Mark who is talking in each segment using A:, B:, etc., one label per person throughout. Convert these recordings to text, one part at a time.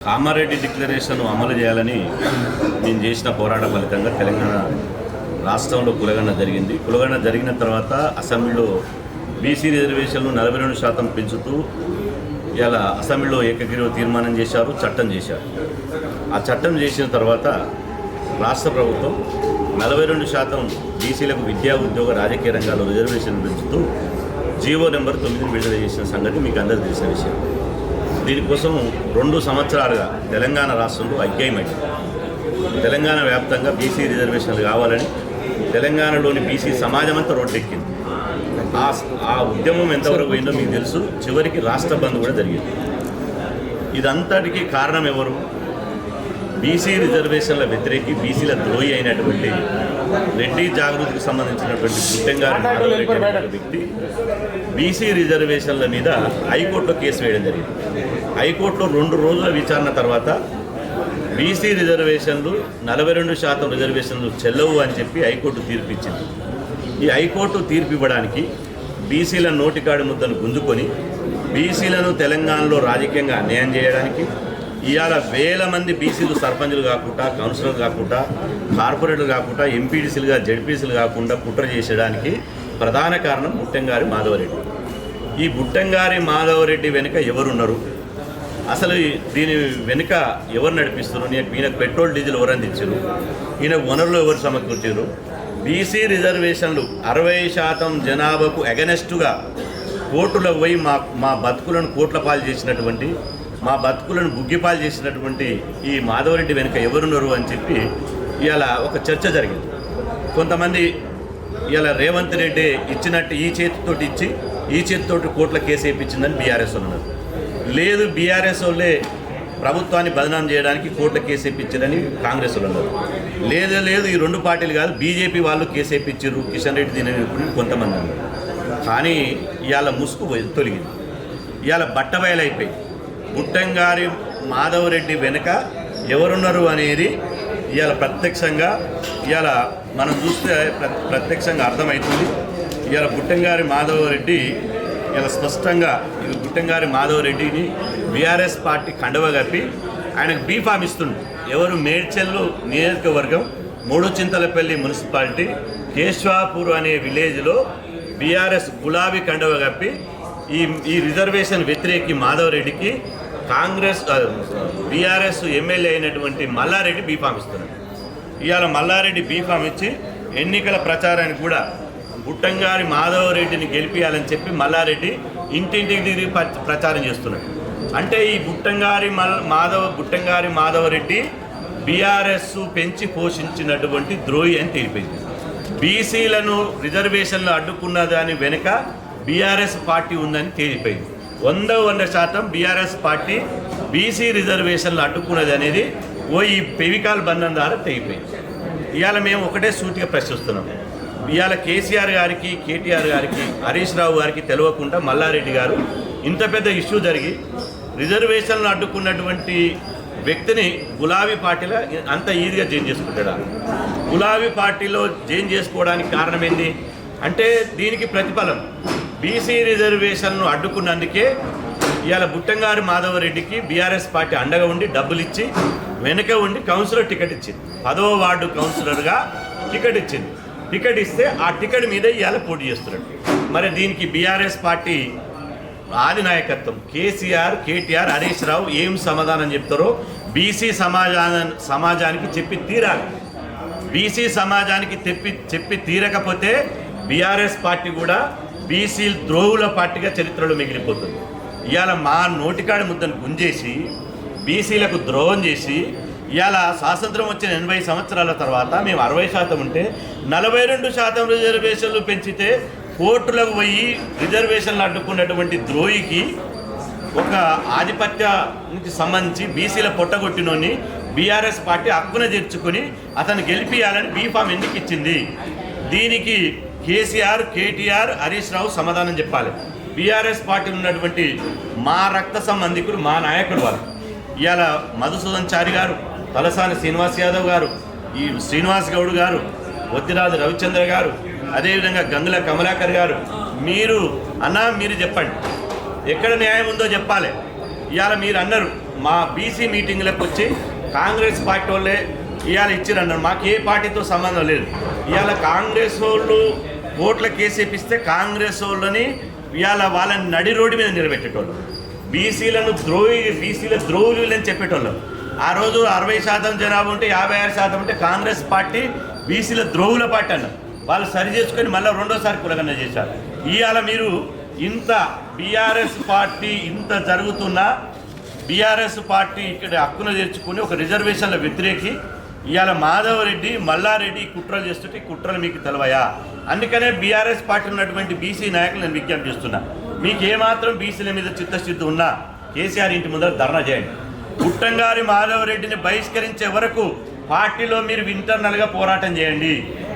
A: Kamareddy declaration అమలు చేయాలని నేను చేసిన పోరాట ఫలితంగా తెలంగాణ రాష్ట్రంలో కులగణన జరిగింది. కులగణన జరిగిన తర్వాత అసెంబ్లీలో బీసీ రిజర్వేషన్లు 42% పెంచుతూ ఇలా అసెంబ్లీలో ఏకగ్రీవ తీర్మానం చేశారు, చట్టం చేశారు. ఆ చట్టం చేసిన తర్వాత రాష్ట్ర ప్రభుత్వం 42% బీసీలకు విద్యా, ఉద్యోగ, రాజకీయ రంగాల్లో రిజర్వేషన్ పెంచుతూ జీవో నెంబర్ 9 విడుదల చేసిన సంగతి మీకు అందరికీ తెలిసిన విషయం. దీనికోసం 2 సంవత్సరాలుగా తెలంగాణ రాష్ట్రంలో ఐక్యమైంది. తెలంగాణ వ్యాప్తంగా బీసీ రిజర్వేషన్లు కావాలని తెలంగాణలోని బీసీ సమాజం అంతా రోడ్డెక్కింది. ఆ ఉద్యమం ఎంతవరకు పోయిందో మీకు తెలుసు. చివరికి రాష్ట్ర బంద్ కూడా జరిగింది. ఇదంతటికీ కారణం ఎవరు? బీసీ రిజర్వేషన్ల వ్యతిరేకి, బీసీల ద్రోహి అయినటువంటి రెడ్డి జాగృతికి సంబంధించినటువంటి బుట్టెంగారి వ్యక్తి బీసీ రిజర్వేషన్ల మీద హైకోర్టులో కేసు వేయడం జరిగింది. హైకోర్టులో 2 రోజుల విచారణ తర్వాత బీసీ రిజర్వేషన్లు 42% రిజర్వేషన్లు చెల్లవు అని చెప్పి హైకోర్టు తీర్పు ఇచ్చింది. ఈ హైకోర్టు తీర్పు ఇవ్వడానికి బీసీల నోటికాడి ముద్దను గుంజుకొని బీసీలను తెలంగాణలో రాజకీయంగా అన్యాయం చేయడానికి, ఇవాళ వేల మంది బీసీలు సర్పంచులు కాకుండా, కౌన్సిలర్లు కాకుండా, కార్పొరేటర్లు కాకుండా, ఎంపీడీసీలుగా, జెడ్పీసీలు కాకుండా కుట్ర చేసేయడానికి ప్రధాన కారణం బుట్టెంగారి మాధవరెడ్డి. ఈ బుట్టెంగారి మాధవరెడ్డి వెనుక ఎవరున్నారు? అసలు దీని వెనుక ఎవరు నడిపిస్తున్నారు? ఈయనకు పెట్రోల్, డీజిల్ ఎవరు అందించారు? ఈయన వనరులు ఎవరు సమకూర్చారు? బీసీ రిజర్వేషన్లు 60% జనాభాకు అగెనెస్టుగా కోర్టులకు పోయి మా బతుకులను కోట్ల పాలు చేసినటువంటి, మా బతుకులను బుగ్గిపాలు చేసినటువంటి ఈ మాధవరెడ్డి వెనుక ఎవరున్నారు అని చెప్పి ఇవాళ ఒక చర్చ జరిగింది. కొంతమంది ఇవాళ రేవంత్ రెడ్డి ఇచ్చినట్టు ఈ చేతితోటి ఇచ్చి ఈ చేతితోటి కోట్ల కేసు వేయించిందని బీఆర్ఎస్ ఉన్నారు. లేదు, బీఆర్ఎస్ వాళ్ళే ప్రభుత్వాన్ని బదనాం చేయడానికి కోట్ల కేసు వేయించారని కాంగ్రెస్ వాళ్ళు ఉన్నారు. లేదు ఈ 2 పార్టీలు కాదు, బీజేపీ వాళ్ళు కేసు వేయించారు, కిషన్ రెడ్డి దీనిని కొంతమంది అన్నారు. కానీ ఇవాళ ముసుగు తొలగింది. ఇవాళ బట్టబయలైపోయి బుట్టంగారి మాధవరెడ్డి వెనుక ఎవరున్నారు అనేది ఇవాళ ప్రత్యక్షంగా ఇవాళ మనం చూస్తే ప్రత్యక్షంగా అర్థమవుతుంది. ఇవాళ బుట్టంగారి మాధవరెడ్డి ఇలా స్పష్టంగా బుట్టంగారి మాధవరెడ్డిని బీఆర్ఎస్ పార్టీ కండవ కప్పి ఆయనకు బీఫామ్ ఇస్తుంది. ఎవరు? మేడ్చల్లు నియోజకవర్గం 3 చింతలపల్లి మున్సిపాలిటీ కేశవాపూర్ అనే విలేజ్లో బీఆర్ఎస్ గులాబీ కండవ కప్పి ఈ రిజర్వేషన్ వ్యతిరేకి మాధవరెడ్డికి కాంగ్రెస్ బీఆర్ఎస్ ఎమ్మెల్యే అయినటువంటి మల్లారెడ్డి బీఫామ్ ఇస్తున్నారు. ఇవాళ మల్లారెడ్డి బీఫామ్ ఇచ్చి ఎన్నికల ప్రచారానికి కూడా బుట్టంగారి మాధవరెడ్డిని గెలిపించాలని చెప్పి మల్లారెడ్డి ఇంటింటికి తిరిగి ప్రచారం చేస్తున్నాడు. అంటే ఈ బుట్టంగారి మాధవరెడ్డి బీఆర్ఎస్ పెంచి పోషించినటువంటి ద్రోహి అని తెలిపింది. బీసీలను రిజర్వేషన్లు అడ్డుకున్న దాని వెనుక బీఆర్ఎస్ పార్టీ ఉందని తేలిపోయింది. 100% బీఆర్ఎస్ పార్టీ బీసీ రిజర్వేషన్లు అడ్డుకున్నది అనేది ఈ పెవికాల్ బంధం ద్వారా తెగిపోయింది. ఇవాళ మేము ఒకటే సూటిగా ప్రశ్నిస్తున్నాం. ఇవాళ కేసీఆర్ గారికి, కేటీఆర్ గారికి, హరీష్ రావు గారికి తెలియకుండా మల్లారెడ్డి గారు ఇంత పెద్ద ఇష్యూ జరిగి రిజర్వేషన్లు అడ్డుకున్నటువంటి వ్యక్తిని గులాబీ పార్టీలో అంత ఈజీగా జాయిన్ చేసుకుంటాడా? గులాబీ పార్టీలో జాయిన్ చేసుకోవడానికి కారణం ఏంది అంటే దీనికి ప్రతిఫలం బీసీ రిజర్వేషన్ను అడ్డుకున్నందుకే ఇవాళ బుట్టంగారి మాధవరెడ్డికి బీఆర్ఎస్ పార్టీ అండగా ఉండి డబ్బులు ఇచ్చి వెనక ఉండి కౌన్సిలర్ టికెట్ ఇచ్చింది. 10వ వార్డు కౌన్సిలర్గా టికెట్ ఇచ్చింది. టికెట్ ఇస్తే ఆ టికెట్ మీద ఇవాళ పోటీ చేస్తున్నాడు. మరి దీనికి బీఆర్ఎస్ పార్టీ ఆది నాయకత్వం కేసీఆర్, కేటీఆర్, హరీష్ రావు ఏం సమాధానం చెప్తారో బీసీ సమాజానికి చెప్పి తీరాలి. బీసీ సమాజానికి చెప్పి తీరకపోతే బీఆర్ఎస్ పార్టీ కూడా బీసీ ద్రోహుల పార్టీగా చరిత్రలో మిగిలిపోతుంది. ఇవాళ మా నోటికాడి ముద్దను గుంజేసి బీసీలకు ద్రోహం చేసి ఇవాళ స్వాతంత్రం వచ్చిన 80 సంవత్సరాల తర్వాత మేము 60% ఉంటే 42% రిజర్వేషన్లు పెంచితే కోర్టులకు పోయి రిజర్వేషన్లు అడ్డుకున్నటువంటి ద్రోహికి ఒక ఆధిపత్యానికి సంబంధించి బీసీల పొట్టగొట్టినోని బీఆర్ఎస్ పార్టీ హక్కున చేర్చుకొని అతను గెలిపియాలని బీఫామ్ ఎందుకు ఇచ్చింది? దీనికి కేసీఆర్, కేటీఆర్, హరీష్ రావు సమాధానం చెప్పాలి. బీఆర్ఎస్ పార్టీలో ఉన్నటువంటి మా రక్త సంబంధికులు, మా నాయకుడు వాళ్ళు ఇవాళ మధుసూదన్ చారి గారు, తలసాని శ్రీనివాస్ యాదవ్ గారు, ఈ శ్రీనివాస్ గౌడ్ గారు, వద్దిరాజు రవిచంద్ర గారు, అదేవిధంగా గంగుల కమలాకర్ గారు, మీరు చెప్పండి ఎక్కడ న్యాయం ఉందో చెప్పాలి. ఇవాళ మీరు అన్నారు మా బీసీ మీటింగ్లకు వచ్చి కాంగ్రెస్ పార్టీ వాళ్ళే ఇవాళ ఇచ్చిరన్నారు. మాకు ఏ పార్టీతో సంబంధం లేదు. ఇవాళ కాంగ్రెస్ వాళ్ళు ఓట్ల కేసు వేపిస్తే కాంగ్రెస్ వాళ్ళని ఇవాళ వాళ్ళని నడి రోడ్డు మీద నిలబెట్టేటోళ్ళు, బీసీల ద్రోహులు అని చెప్పేటోళ్ళు. ఆ రోజు 60% జనాభా ఉంటే 56% ఉంటే కాంగ్రెస్ పార్టీ బీసీల ద్రోహుల పార్టీ అన్నారు. వాళ్ళు సరి చేసుకొని మళ్ళీ రెండోసారి కులగన్న చేశారు. ఇవాళ మీరు ఇంత బీఆర్ఎస్ పార్టీ ఇంత జరుగుతున్నా బీఆర్ఎస్ పార్టీ ఇక్కడ హక్కును తెచ్చుకొని ఒక రిజర్వేషన్ల వ్యతిరేకి ఇవాళ మాధవరెడ్డి మల్లారెడ్డి కుట్రలు చేస్తుంటే కుట్రలు మీకు తెలవయా? అందుకనే బీఆర్ఎస్ పార్టీ ఉన్నటువంటి బీసీ నాయకులు నేను విజ్ఞప్తి చేస్తున్నా, మీకు ఏమాత్రం బీసీల మీద చిత్తశుద్ధి ఉన్నా కేసీఆర్ ఇంటి ముందర ధర్నా చేయండి. గుట్టంగారి మాధవరెడ్డిని బహిష్కరించే వరకు పార్టీలో మీరు ఇంటర్నల్గా పోరాటం చేయండి.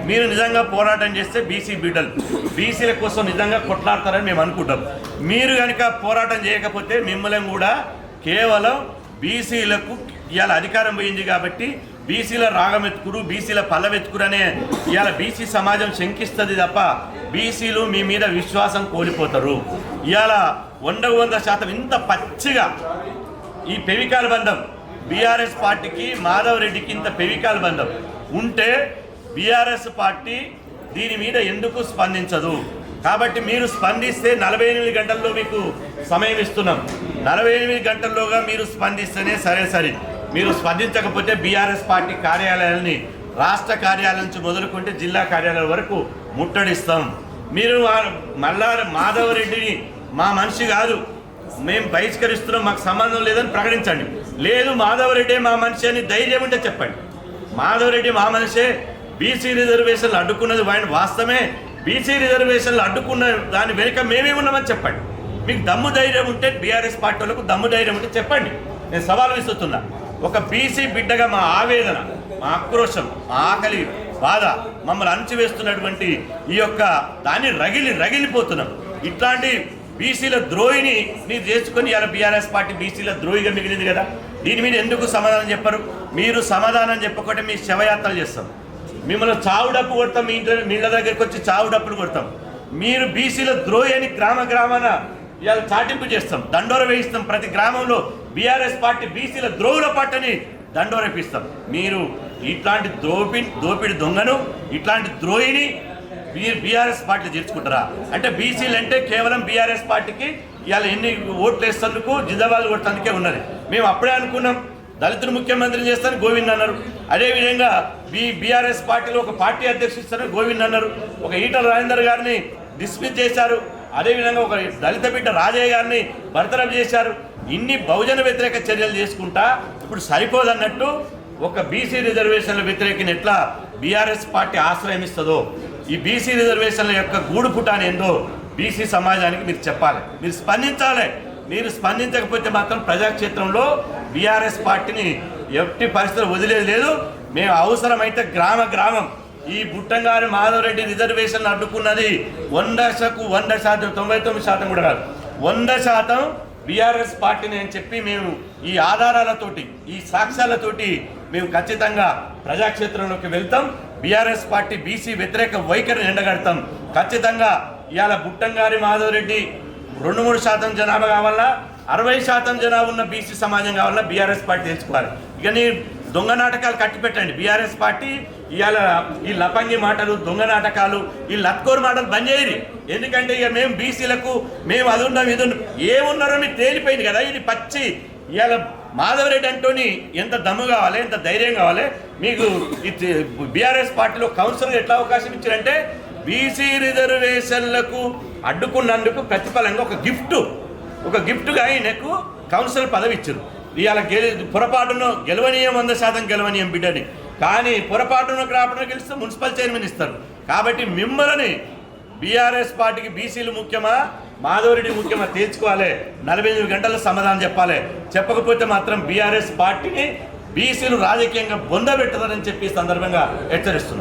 A: మీరు నిజంగా పోరాటం చేస్తే బీసీ బిడ్డలు బీసీల కోసం నిజంగా కొట్లాడతారని మేము అనుకుంటాం. మీరు కనుక పోరాటం చేయకపోతే మిమ్మల్ని కూడా కేవలం బీసీలకు ఇవాళ అధికారం పోయింది కాబట్టి బీసీల రాగమెత్తుకురు, బీసీల పల్లవెత్తుకురు అనే ఇవాళ బీసీ సమాజం శంకిస్తుంది తప్ప బీసీలు మీ మీద విశ్వాసం కోల్పోతారు. ఇవాళ 100% ఇంత పచ్చిగా ఈ పెవికాల బంధం బీఆర్ఎస్ పార్టీకి మాధవరెడ్డికి ఇంత పెవికాల బంధం ఉంటే బీఆర్ఎస్ పార్టీ దీని మీద ఎందుకు స్పందించదు? కాబట్టి మీరు స్పందిస్తే 48 గంటల్లో మీకు సమయం ఇస్తున్నాం. 48 గంటల్లోగా మీరు స్పందిస్తేనే సరే. మీరు స్పందించకపోతే బీఆర్ఎస్ పార్టీ కార్యాలయాలని రాష్ట్ర కార్యాలయం నుంచి మొదలుకుంటే జిల్లా కార్యాలయం వరకు ముట్టడిస్తాం. మీరు మాధవరెడ్డిని మా మనిషి కాదు, మేము బహిష్కరిస్తున్నాం, మాకు సంబంధం లేదని ప్రకటించండి. లేదు మాధవరెడ్డి మా మనిషి అని ధైర్యం ఉంటే చెప్పండి. మాధవరెడ్డి మా మనిషే, బీసీ రిజర్వేషన్లు అడ్డుకున్నది వాస్తవమే, బీసీ రిజర్వేషన్లు అడ్డుకున్న దాని వెనుక మేమే ఉన్నామని చెప్పండి. మీకు దమ్ము ధైర్యం ఉంటే బీఆర్ఎస్ పార్టీ వాళ్ళకు దమ్ము ధైర్యం ఉంటే చెప్పండి. నేను సవాల్ విసురుతున్నా. ఒక బీసీ బిడ్డగా మా ఆవేదన, మా ఆక్రోశం, మా ఆకలి బాధ మమ్మల్ని అణచివేస్తున్నటువంటి ఈ యొక్క దాన్ని రగిలిపోతున్నాం. ఇట్లాంటి బీసీల ద్రోహిని మీరు చేసుకొని ఇలా బీఆర్ఎస్ పార్టీ బీసీల ద్రోహిగా మిగిలింది కదా. దీని మీద ఎందుకు సమాధానం చెప్పరు? మీరు సమాధానం చెప్పకుంటే మీ శవయాత్రలు చేస్తాం, మిమ్మల్ని చావు డప్పు కొడతాం, మీ ఇళ్ళ దగ్గరికి వచ్చి చావు డప్పులు కొడతాం. మీరు బీసీల ద్రోహి అని గ్రామాన ఇవాళ చాటింపు చేస్తాం, దండోర వేయిస్తాం. ప్రతి గ్రామంలో బీఆర్ఎస్ పార్టీ బీసీల ద్రోహుల పార్టీని దండోరేపిస్తాం. మీరు ఇట్లాంటి దోపిడి దొంగను, ఇట్లాంటి ద్రోహిని మీరు బీఆర్ఎస్ పార్టీ చేర్చుకుంటారా? అంటే బీసీలు అంటే కేవలం బీఆర్ఎస్ పార్టీకి ఇవాళ ఎన్ని ఓట్లు వేసేందుకు జిందాబాద్ కొట్టేందుకే ఉన్నది. మేము అప్పుడే అనుకున్నాం దళితులు ముఖ్యమంత్రిని చేస్తారని గోవింద్ అన్నారు. అదేవిధంగా బీఆర్ఎస్ పార్టీలో ఒక పార్టీ అధ్యక్షుడు ఇస్తారని గోవింద్ అన్నారు. ఒక ఈటల రాజేందర్ గారిని డిస్మిస్ చేశారు. అదేవిధంగా ఒక దళిత బిడ్డ రాజయ్య గారిని బర్తరఫ్ చేశారు. ఇన్ని బహుజన వ్యతిరేక చర్యలు చేసుకుంటా ఇప్పుడు సరిపోదన్నట్టు ఒక బీసీ రిజర్వేషన్ల వ్యతిరేకిని ఎట్లా బీఆర్ఎస్ పార్టీ ఆశ్రయం ఇస్తుందో, ఈ బీసీ రిజర్వేషన్ల యొక్క గూడు పుటాని ఏందో బీసీ సమాజానికి మీరు చెప్పాలి, మీరు స్పందించాలి. మీరు స్పందించకపోతే మాత్రం ప్రజాక్షేత్రంలో బీఆర్ఎస్ పార్టీని ఎట్టి పరిస్థితులు వదిలేదు లేదు. మేము అవసరమైతే గ్రామం ఈ బుట్టంగారి మాధవరెడ్డి రిజర్వేషన్లు అడ్డుకున్నది 100% 99% కూడా కాదు, 100% బీఆర్ఎస్ పార్టీని అని చెప్పి మేము ఈ ఆధారాలతోటి ఈ సాక్ష్యాలతోటి మేము ఖచ్చితంగా ప్రజాక్షేత్రంలోకి వెళ్తాం. బీఆర్ఎస్ పార్టీ బీసీ వ్యతిరేక వైఖరిని ఎండగడతాం. ఖచ్చితంగా ఇవాళ బుట్టంగారి మాధవరెడ్డి 2-3% జనాభా కావాలా, 60% జనాభా ఉన్న బీసీ సమాజం కావాలా బీఆర్ఎస్ పార్టీ తెలుసుకోవాలి. ఇక నీ దొంగ నాటకాలు కట్టిపెట్టండి. బీఆర్ఎస్ పార్టీ ఇవాళ ఈ లపంగి మాటలు, దొంగ నాటకాలు, ఈ లత్కోర్ మాటలు బంద్ చేయరు. ఎందుకంటే ఇక మేము బీసీలకు మేము అది ఉన్నాం ఇది ఏమున్నారో మీకు తేలిపోయింది కదా. ఇది పచ్చి ఇవాళ మాధవరెడ్డి అంటోని ఎంత దమ్ము కావాలి, ఎంత ధైర్యం కావాలి మీకు. బీఆర్ఎస్ పార్టీలో కౌన్సిలర్ ఎట్లా అవకాశం ఇచ్చారంటే బీసీ రిజర్వేషన్లకు అడ్డుకున్నందుకు ప్రతిఫలంగా ఒక గిఫ్ట్గా ఆయనకు కౌన్సిలర్ పదవి ఇచ్చారు. ఇవాళ పొరపాటును గెలవనీయం 100% గెలవనీయం బిడ్డని, కానీ పొరపాటును రాపడం గెలిస్తే మున్సిపల్ చైర్మన్ ఇస్తారు. కాబట్టి మిమ్మల్ని బీఆర్ఎస్ పార్టీకి బీసీలు ముఖ్యమా మాధవరెడ్డి ముఖ్యమా తేల్చుకోవాలి. 48 గంటల సమాధానం చెప్పాలి. చెప్పకపోతే మాత్రం బీఆర్ఎస్ పార్టీని బీసీలు రాజకీయంగా బొందబెట్టదని చెప్పి సందర్భంగా హెచ్చరిస్తున్నాం.